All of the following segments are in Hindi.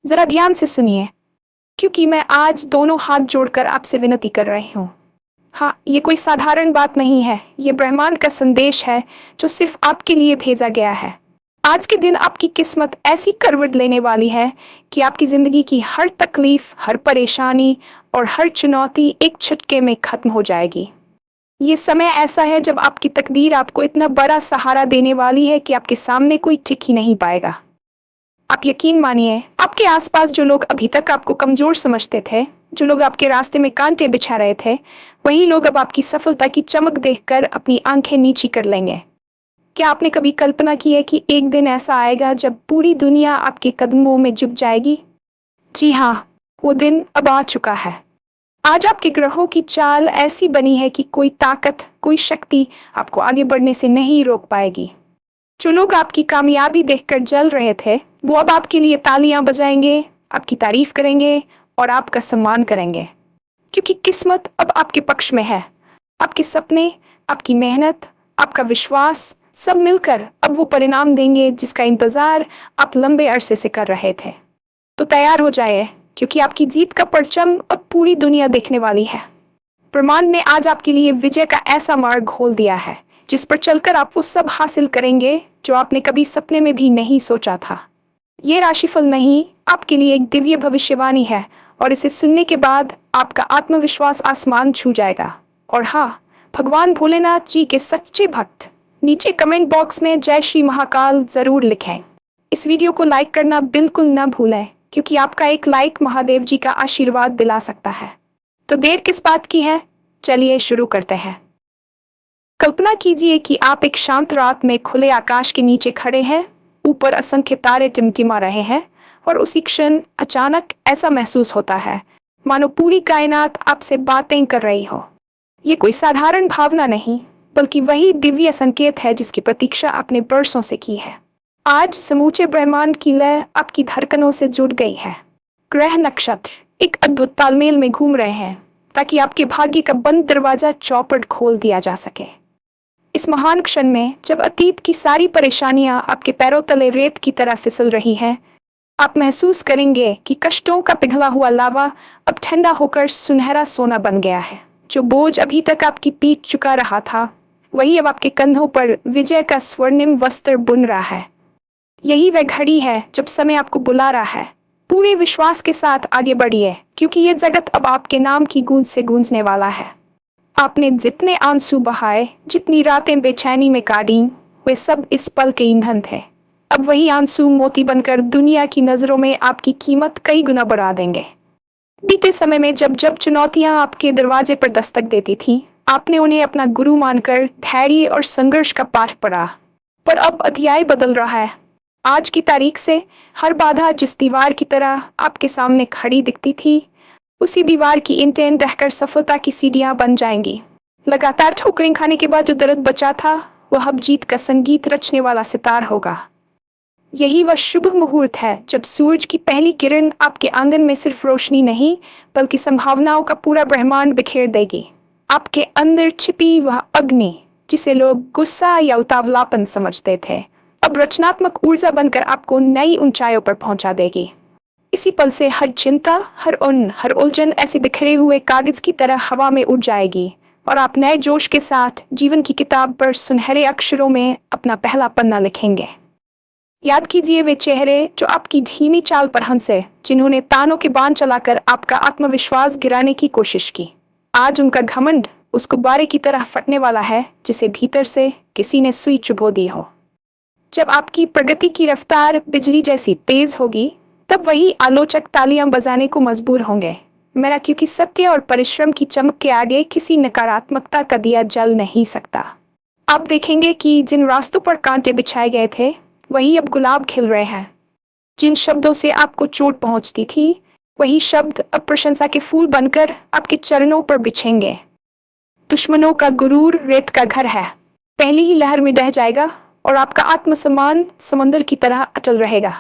जरा ध्यान से सुनिए, क्योंकि मैं आज दोनों हाथ जोड़कर आपसे विनती कर रही हूँ। हाँ, ये कोई साधारण बात नहीं है, ये ब्रह्मांड का संदेश है जो सिर्फ आपके लिए भेजा गया है। आज के दिन आपकी किस्मत ऐसी करवट लेने वाली है कि आपकी जिंदगी की हर तकलीफ, हर परेशानी और हर चुनौती एक झटके में खत्म हो जाएगी। ये समय ऐसा है जब आपकी तकदीर आपको इतना बड़ा सहारा देने वाली है कि आपके सामने कोई टिक ही नहीं पाएगा। आप यकीन मानिए, आपके आसपास जो लोग अभी तक आपको कमजोर समझते थे, जो लोग आपके रास्ते में कांटे बिछा रहे थे, वही लोग अब आपकी सफलता की चमक देखकर अपनी आंखें नीची कर लेंगे। क्या आपने कभी कल्पना की है कि एक दिन ऐसा आएगा जब पूरी दुनिया आपके कदमों में झुक जाएगी? जी हाँ, वो दिन अब आ चुका है। आज आपके ग्रहों की चाल ऐसी बनी है कि कोई ताकत, कोई शक्ति आपको आगे बढ़ने से नहीं रोक पाएगी। जो लोग आपकी कामयाबी देखकर जल रहे थे, वो अब आपके लिए तालियां बजाएंगे, आपकी तारीफ करेंगे और आपका सम्मान करेंगे, क्योंकि किस्मत अब आपके पक्ष में है। आपके सपने, आपकी मेहनत, आपका विश्वास सब मिलकर अब वो परिणाम देंगे जिसका इंतजार आप लंबे अरसे से कर रहे थे। तो तैयार हो जाइए, क्योंकि आपकी जीत का परचम अब पूरी दुनिया देखने वाली है। ब्रह्मांड ने आज आपके लिए विजय का ऐसा मार्ग खोल दिया है जिस पर चलकर आप वो सब हासिल करेंगे जो आपने कभी सपने में भी नहीं सोचा था। ये राशिफल नहीं, आपके लिए एक दिव्य भविष्यवाणी है, और इसे सुनने के बाद आपका आत्मविश्वास आसमान छू जाएगा। और हाँ, भगवान भोलेनाथ जी के सच्चे भक्त नीचे कमेंट बॉक्स में जय श्री महाकाल जरूर लिखें। इस वीडियो को लाइक करना बिल्कुल न भूलें, क्योंकि आपका एक लाइक महादेव जी का आशीर्वाद दिला सकता है। तो देर किस बात की है, चलिए शुरू करते हैं। कल्पना कीजिए कि आप एक शांत रात में खुले आकाश के नीचे खड़े हैं, ऊपर असंख्य तारे टिमटिमा रहे हैं, और उसी क्षण अचानक ऐसा महसूस होता है मानो पूरी कायनात आपसे बातें कर रही हो। ये कोई साधारण भावना नहीं, बल्कि वही दिव्य संकेत है जिसकी प्रतीक्षा आपने बरसों से की है। आज समूचे ब्रह्मांड की लय आपकी धड़कनों से जुड़ गई है। ग्रह नक्षत्र एक अद्भुत तालमेल में घूम रहे हैं ताकि आपके भाग्य का बंद दरवाजा चौपट खोल दिया जा सके। इस महान क्षण में, जब अतीत की सारी परेशानियां आपके पैरों तले रेत की तरह फिसल रही हैं, आप महसूस करेंगे कि कष्टों का पिघला हुआ लावा अब ठंडा होकर सुनहरा सोना बन गया है। जो बोझ अभी तक आपकी पीठ चुका रहा था, वही अब आपके कंधों पर विजय का स्वर्णिम वस्त्र बुन रहा है। यही वह घड़ी है जब समय आपको बुला रहा है। पूरे विश्वास के साथ आगे बढ़िए, क्योंकि ये जगत अब आपके नाम की गूंज से गूंजने वाला है। आपने जितने आंसू बहाए, जितनी रातें बेचैनी में काटी, वे सब इस पल के ईंधन थे। अब वही आंसू मोती बनकर दुनिया की नजरों में आपकी कीमत कई गुना बढ़ा देंगे। बीते समय में जब जब चुनौतियां आपके दरवाजे पर दस्तक देती थी, आपने उन्हें अपना गुरु मानकर धैर्य और संघर्ष का पाठ पढ़ा। पर अब अध्याय बदल रहा है। आज की तारीख से हर बाधा जिस दीवार की तरह आपके सामने खड़ी दिखती थी, उसी दीवार की ईंटें ढहकर सफलता की सीढ़ियां बन जाएंगी। लगातार ठोकरें खाने के बाद जो दर्द बचा था, वह अब जीत का संगीत रचने वाला सितार होगा। यही वह शुभ मुहूर्त है जब सूरज की पहली किरण आपके आंगन में सिर्फ रोशनी नहीं, बल्कि संभावनाओं का पूरा ब्रह्मांड बिखेर देगी। आपके अंदर छिपी वह अग्नि, जिसे लोग गुस्सा या उतावलापन समझते थे, अब रचनात्मक ऊर्जा बनकर आपको नई ऊंचाइयों पर पहुंचा देगी। इसी पल से हर चिंता, हर उलझन ऐसे बिखरे हुए कागज की तरह हवा में उड़ जाएगी, और आप नए जोश के साथ जीवन की किताब पर सुनहरे अक्षरों में अपना पहला पन्ना लिखेंगे। याद कीजिए वे चेहरे जो आपकी धीमी चाल पर हंसे, जिन्होंने तानों के बाण चलाकर आपका आत्मविश्वास गिराने की कोशिश की। आज उनका घमंड उस गुब्बारे की तरह फटने वाला है जिसे भीतर से किसी ने सुई चुभो दी हो। जब आपकी प्रगति की रफ्तार बिजली जैसी तेज होगी, तब वही आलोचक तालियां बजाने को मजबूर होंगे, मेरा, क्योंकि सत्य और परिश्रम की चमक के आगे किसी नकारात्मकता का दिया जल नहीं सकता। आप देखेंगे कि जिन रास्तों पर कांटे बिछाए गए थे, वही अब गुलाब खिल रहे हैं। जिन शब्दों से आपको चोट पहुंचती थी, वही शब्द अब प्रशंसा के फूल बनकर आपके चरणों पर बिछेंगे। दुश्मनों का गुरूर रेत का घर है, पहली ही लहर में ढह जाएगा, और आपका आत्मसम्मान समंदर की तरह अटल रहेगा।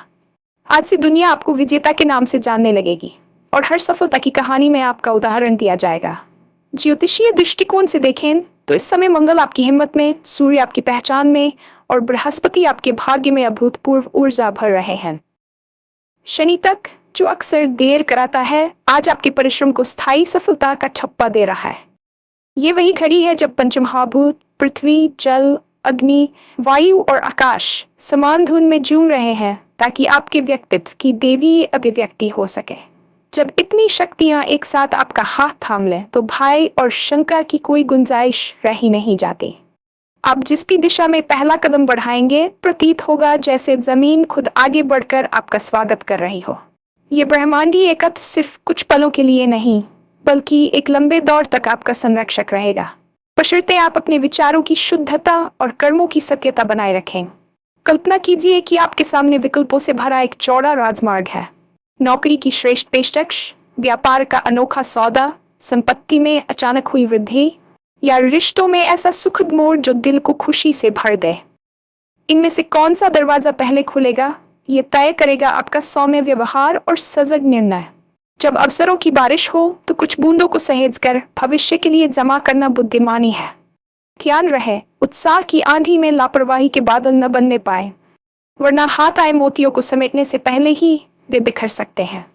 आज से दुनिया आपको विजेता के नाम से जानने लगेगी, और हर सफलता की कहानी में आपका उदाहरण दिया जाएगा। ज्योतिषीय दृष्टिकोण से देखें तो इस समय मंगल आपकी हिम्मत में, सूर्य आपकी पहचान में, और बृहस्पति आपके भाग्य में अभूतपूर्व ऊर्जा भर रहे हैं। शनि तक जो अक्सर देर कराता है, आज आपके परिश्रम को स्थायी सफलता का ठप्पा दे रहा है। ये वही घड़ी है जब पंचमहाभूत पृथ्वी, जल, अग्नि, वायु और आकाश समान धुन में झूम रहे हैं ताकि आपके व्यक्तित्व की देवी अभिव्यक्ति हो सके। जब इतनी शक्तियां एक साथ आपका हाथ थाम लें तो भय और शंका की कोई गुंजाइश रह ही नहीं जाती। आप जिस भी दिशा में पहला कदम बढ़ाएंगे, प्रतीत होगा जैसे जमीन खुद आगे बढ़कर आपका स्वागत कर रही हो। ये ब्रह्मांडी एकत्व सिर्फ कुछ पलों के लिए नहीं, बल्कि एक लंबे दौर तक आपका संरक्षक रहेगा, बशर्ते आप अपने विचारों की शुद्धता और कर्मों की सत्यता बनाए रखें। कल्पना कीजिए कि आपके सामने विकल्पों से भरा एक चौड़ा राजमार्ग है। नौकरी की श्रेष्ठ पेशकश, व्यापार का अनोखा सौदा, संपत्ति में अचानक हुई वृद्धि, या रिश्तों में ऐसा सुखद मोड़ जो दिल को खुशी से भर दे। इनमें से कौन सा दरवाजा पहले खुलेगा, ये तय करेगा आपका सौम्य व्यवहार और सजग निर्णय। जब अवसरों की बारिश हो तो कुछ बूंदों को सहेजकर भविष्य के लिए जमा करना बुद्धिमानी है। ध्यान रहे, उत्साह की आंधी में लापरवाही के बादल न बनने पाए, वरना हाथ आए मोतियों को समेटने से पहले ही वे बिखर सकते हैं।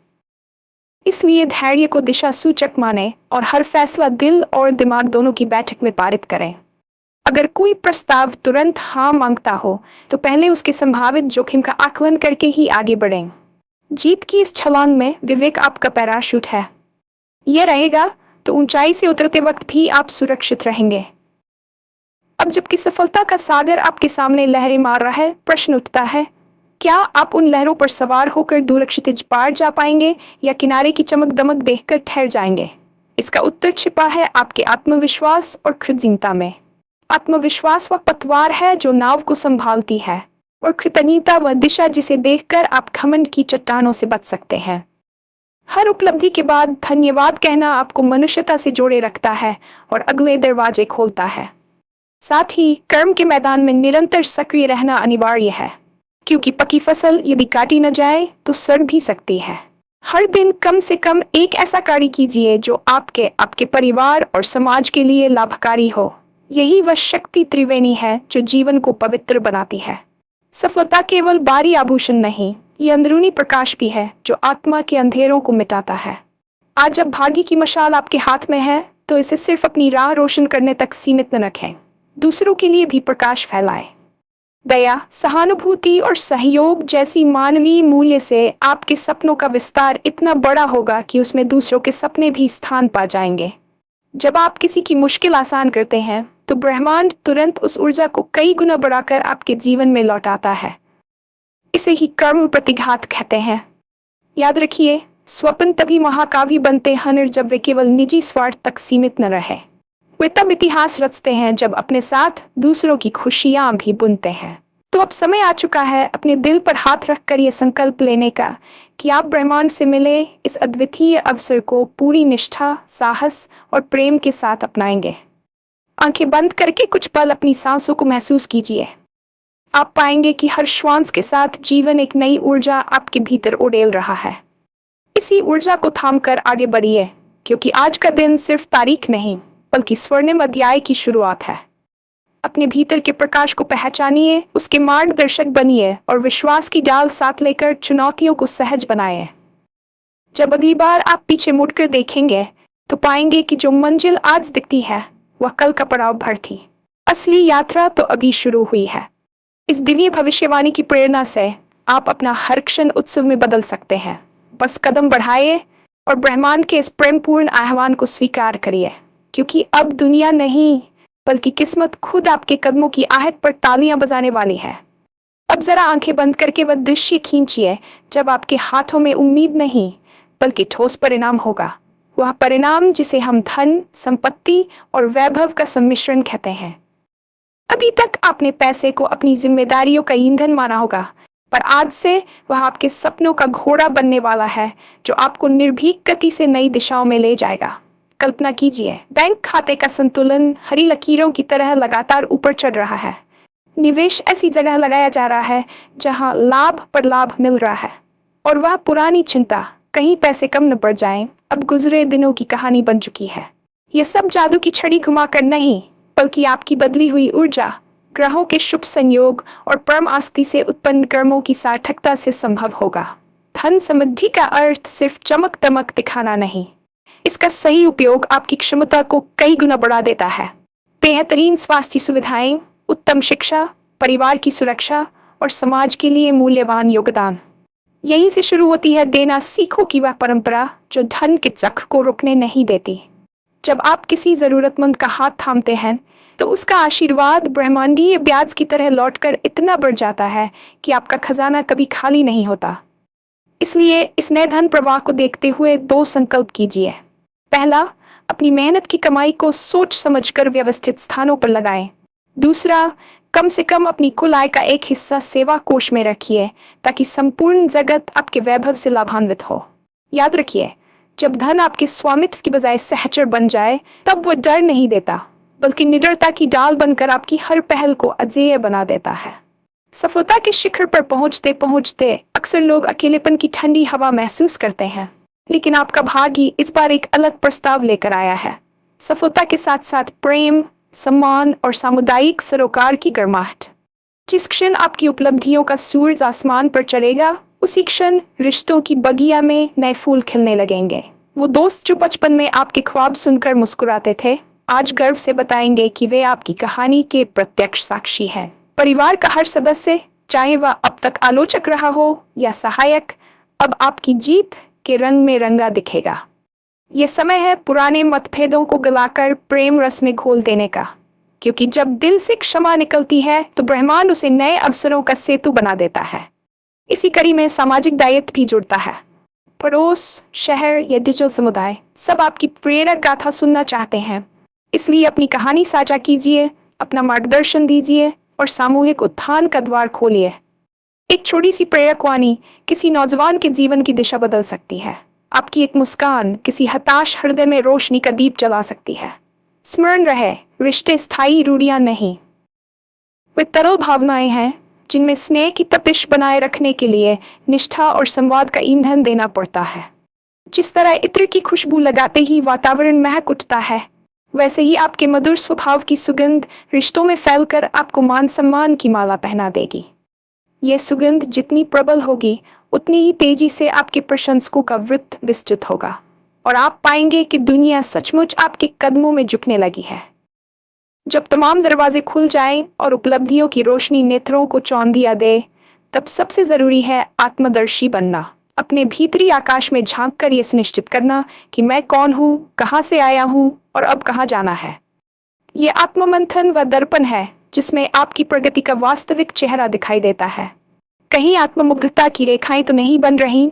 इसलिए धैर्य को दिशा सूचक माने और हर फैसला दिल और दिमाग दोनों की बैठक में पारित करें। अगर कोई प्रस्ताव तुरंत हाँ मांगता हो तो पहले उसके संभावित जोखिम का आकलन करके ही आगे बढ़ें। जीत की इस छलांग में विवेक आपका पैराशूट है। यह रहेगा तो ऊंचाई से उतरते वक्त भी आप सुरक्षित रहेंगे। अब जबकि सफलता का सागर आपके सामने लहरें मार रहा है, प्रश्न उठता है, क्या आप उन लहरों पर सवार होकर दूर क्षितिज पार जा पाएंगे या किनारे की चमक दमक देखकर ठहर जाएंगे? इसका उत्तर छिपा है आपके आत्मविश्वास और कृतज्ञता में। आत्मविश्वास वह पतवार है जो नाव को संभालती है, और कृतज्ञता वह दिशा जिसे देखकर आप घमंड की चट्टानों से बच सकते हैं। हर उपलब्धि के बाद धन्यवाद कहना आपको मनुष्यता से जोड़े रखता है और अगले दरवाजे खोलता है। साथ ही कर्म के मैदान में निरंतर सक्रिय रहना अनिवार्य है, क्योंकि पकी फसल यदि काटी न जाए तो सड़ भी सकती है। हर दिन कम से कम एक ऐसा कार्य कीजिए जो आपके परिवार और समाज के लिए लाभकारी हो। यही वह शक्ति त्रिवेणी है जो जीवन को पवित्र बनाती है। सफलता केवल बाहरी आभूषण नहीं, ये अंदरूनी प्रकाश भी है जो आत्मा के अंधेरों को मिटाता है। आज जब भाग्य की मशाल आपके हाथ में है तो इसे सिर्फ अपनी राह रोशन करने तक सीमित न रखें, दूसरों के लिए भी प्रकाश फैलाएं। दया, सहानुभूति और सहयोग जैसी मानवीय मूल्य से आपके सपनों का विस्तार इतना बड़ा होगा कि उसमें दूसरों के सपने भी स्थान पा जाएंगे। जब आप किसी की मुश्किल आसान करते हैं तो ब्रह्मांड तुरंत उस ऊर्जा को कई गुना बढ़ाकर आपके जीवन में लौटाता है। इसे ही कर्म प्रतिघात कहते हैं। याद रखिए, स्वप्न तभी महाकाव्य बनते हैं जब वे केवल निजी स्वार्थ तक सीमित न रहे। वे तब इतिहास रचते हैं जब अपने साथ दूसरों की खुशियां भी बुनते हैं। तो अब समय आ चुका है अपने दिल पर हाथ रखकर यह संकल्प लेने का कि आप ब्रह्मांड से मिले इस अद्वितीय अवसर को पूरी निष्ठा, साहस और प्रेम के साथ अपनाएंगे। आंखें बंद करके कुछ पल अपनी सांसों को महसूस कीजिए। आप पाएंगे कि हर श्वास के साथ जीवन एक नई ऊर्जा आपके भीतर उड़ेल रहा है। इसी ऊर्जा को थामकर आगे बढ़िए, क्योंकि आज का दिन सिर्फ तारीख नहीं बल्कि स्वर्णिम अध्याय की शुरुआत है। अपने भीतर के प्रकाश को पहचानिए, उसके मार्गदर्शक बनिए और विश्वास की डाल साथ लेकर चुनौतियों को सहज बनाएं। जब अगली बार आप पीछे मुड़कर देखेंगे तो पाएंगे कि जो मंजिल आज दिखती है वह कल का पड़ाव भर थी। असली यात्रा तो अभी शुरू हुई है। इस दिव्य भविष्यवाणी की प्रेरणा से आप अपना हर क्षण उत्सव में बदल सकते हैं। बस कदम बढ़ाइए और ब्रह्मांड के इस प्रेमपूर्ण आह्वान को स्वीकार करिए, क्योंकि अब दुनिया नहीं बल्कि किस्मत खुद आपके कदमों की आहट पर तालियां बजाने वाली है। अब जरा आंखें बंद करके वह दृश्य खींचिए जब आपके हाथों में उम्मीद नहीं बल्कि ठोस परिणाम होगा। वह परिणाम जिसे हम धन, संपत्ति और वैभव का सम्मिश्रण कहते हैं। अभी तक आपने पैसे को अपनी जिम्मेदारियों का ईंधन माना होगा, पर आज से वह आपके सपनों का घोड़ा बनने वाला है जो आपको निर्भीक गति से नई दिशाओं में ले जाएगा। कल्पना कीजिए, बैंक खाते का संतुलन हरी लकीरों की तरह लगातार ऊपर चढ़ रहा है। निवेश ऐसी जगह लगाया जा रहा है जहां लाभ पर लाभ मिल रहा है, और वह पुरानी चिंता कहीं पैसे कम न पड़ जाएं अब गुजरे दिनों की कहानी बन चुकी है। यह सब जादू की छड़ी घुमाकर नहीं बल्कि आपकी बदली हुई ऊर्जा, ग्रहों के शुभ संयोग और परम आस्ति से उत्पन्न कर्मों की सार्थकता से संभव होगा। धन समृद्धि का अर्थ सिर्फ चमक दमक दिखाना नहीं, इसका सही उपयोग आपकी क्षमता को कई गुना बढ़ा देता है। बेहतरीन स्वास्थ्य सुविधाएं, उत्तम शिक्षा, परिवार की सुरक्षा और समाज के लिए मूल्यवान योगदान, यहीं से शुरू होती है देना सीखो की वह परंपरा जो धन के चक्र को रुकने नहीं देती। जब आप किसी जरूरतमंद का हाथ थामते हैं तो उसका आशीर्वाद ब्रह्मांडीय ब्याज की तरह लौटकर इतना बढ़ जाता है कि आपका खजाना कभी खाली नहीं होता। इसलिए इस नए धन प्रवाह को देखते हुए 2 संकल्प कीजिए। पहला, अपनी मेहनत की कमाई को सोच समझकर व्यवस्थित स्थानों पर लगाएं। दूसरा, कम से कम अपनी कुल आय का एक हिस्सा सेवा कोष में रखिए ताकि संपूर्ण जगत आपके वैभव से लाभान्वित हो। याद रखिए, जब धन आपके स्वामित्व की बजाय सहचर बन जाए तब वह डर नहीं देता बल्कि निडरता की डाल बनकर आपकी हर पहल को अजेय बना देता है। सफलता के शिखर पर पहुंचते पहुंचते अक्सर लोग अकेलेपन की ठंडी हवा महसूस करते हैं, लेकिन आपका भाग्य ही इस बार एक अलग प्रस्ताव लेकर आया है। सफलता के साथ साथ प्रेम, सम्मान और सामुदायिक सरोकार की गर्माहट। जिस क्षण आपकी उपलब्धियों का सूरज आसमान पर चढ़ेगा, उसी क्षण रिश्तों की बगिया में नए फूल खिलने लगेंगे। वो दोस्त जो बचपन में आपके ख्वाब सुनकर मुस्कुराते थे, आज गर्व से बताएंगे कि वे आपकी कहानी के प्रत्यक्ष साक्षी हैं। परिवार का हर सदस्य, चाहे वह अब तक आलोचक रहा हो या सहायक, अब आपकी जीत के रंग में रंगा दिखेगा। ये समय है पुराने मतभेदों को गलाकर प्रेम रस में घोल देने का, क्योंकि जब दिल से क्षमा निकलती है तो ब्रह्मांड उसे नए अवसरों का सेतु बना देता है। इसी कड़ी में सामाजिक दायित्व भी जुड़ता है। पड़ोस, शहर या डिजिटल समुदाय सब आपकी प्रेरक गाथा सुनना चाहते हैं, इसलिए अपनी कहानी साझा कीजिए, अपना मार्गदर्शन दीजिए और सामूहिक उत्थान का द्वार खोलिए। एक छोटी सी प्रेरक वाणी किसी नौजवान के जीवन की दिशा बदल सकती है। आपकी एक मुस्कान किसी हताश हृदय में रोशनी का दीप जला सकती है। स्मरण रहे, रिश्ते स्थायी रूढ़ियां नहीं, वे तरल भावनाएं हैं जिनमें स्नेह की तपिश बनाए रखने के लिए निष्ठा और संवाद का ईंधन देना पड़ता है। जिस तरह इत्र की खुशबू लगाते ही वातावरण महक उठता है, वैसे ही आपके मधुर स्वभाव की सुगंध रिश्तों में फैलकर आपको मान सम्मान की माला पहना देगी। यह सुगंध जितनी प्रबल होगी, उतनी ही तेजी से आपके प्रशंसकों का वृत्त विस्तृत होगा और आप पाएंगे कि दुनिया सचमुच आपके कदमों में झुकने लगी है। जब तमाम दरवाजे खुल जाएं और उपलब्धियों की रोशनी नेत्रों को चौंधिया दे, तब सबसे जरूरी है आत्मदर्शी बनना। अपने भीतरी आकाश में झांक कर यह सुनिश्चित करना कि मैं कौन हूँ, कहाँ से आया हूँ और अब कहाँ जाना है। ये आत्ममंथन व दर्पण है जिसमें आपकी प्रगति का वास्तविक चेहरा दिखाई देता है। कहीं आत्ममुग्धता की रेखाएं तो नहीं बन रही,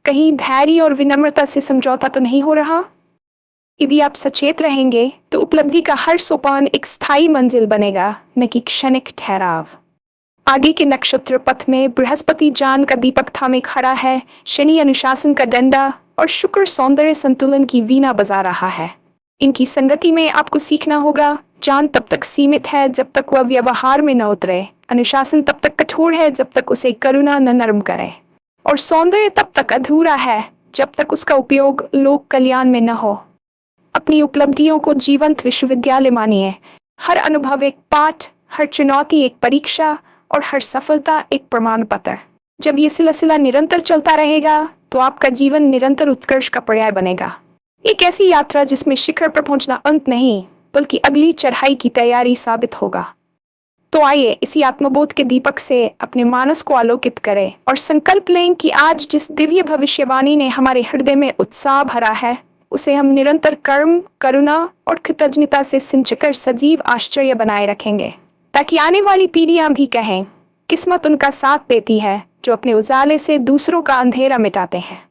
कहीं धैर्य और विनम्रता से समझौता तो नहीं हो रहा। यदि आप सचेत रहेंगे तो उपलब्धि का हर सोपान एक स्थायी मंजिल बनेगा, न कि क्षणिक ठहराव। आगे के नक्षत्र पथ में बृहस्पति जान का दीपक थामे खड़ा है, शनि अनुशासन का डंडा और शुक्र सौंदर्य संतुलन की वीणा बजा रहा है। इनकी संगति में आपको सीखना होगा, जान तब तक सीमित है जब तक वह व्यवहार में न उतरे, अनुशासन तब तक कठोर है जब तक उसे करुणा न नरम करे, और सौंदर्य तब तक अधूरा है जब तक उसका उपयोग लोक कल्याण में न हो। अपनी उपलब्धियों को जीवंत विश्वविद्यालय मानिए। हर अनुभव एक पाठ, हर चुनौती एक परीक्षा और हर सफलता एक प्रमाण पत्र। जब ये सिलसिला निरंतर चलता रहेगा तो आपका जीवन निरंतर उत्कर्ष का पर्याय बनेगा। एक ऐसी यात्रा जिसमें शिखर पर पहुंचना अंत नहीं बल्कि अगली चढ़ाई की तैयारी साबित होगा। तो आइए इसी आत्मबोध के दीपक से अपने मानस को आलोकित करें और संकल्प लें कि आज जिस दिव्य भविष्यवाणी ने हमारे हृदय में उत्साह भरा है, उसे हम निरंतर कर्म, करुणा और कृतज्ञता से सिंचकर सजीव आश्चर्य बनाए रखेंगे, ताकि आने वाली पीढ़ियां भी कहें, किस्मत उनका साथ देती है जो अपने उजाले से दूसरों का अंधेरा मिटाते हैं।